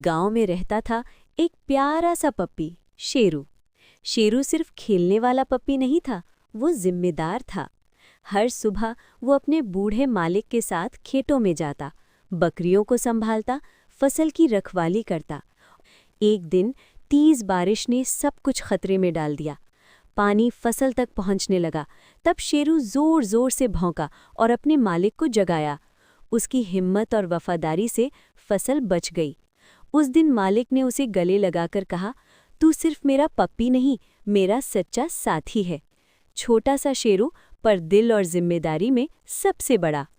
गांव में रहता था एक प्यारा सा पप्पी, शेरू। शेरू सिर्फ खेलने वाला पप्पी नहीं था, वो जिम्मेदार था। हर सुबह वो अपने बूढ़े मालिक के साथ खेतों में जाता, बकरियों को संभालता, फसल की रखवाली करता। एक दिन तेज बारिश ने सब कुछ खतरे में डाल दिया। पानी फसल तक पहुंचने लगा। तब शेरू जोर जोर से भौंका और अपने मालिक को जगाया। उसकी हिम्मत और वफादारी से फसल बच गई। उस दिन मालिक ने उसे गले लगाकर कहा, तू सिर्फ मेरा पप्पी नहीं, मेरा सच्चा साथी है। छोटा सा शेरू, पर दिल और जिम्मेदारी में सबसे बड़ा।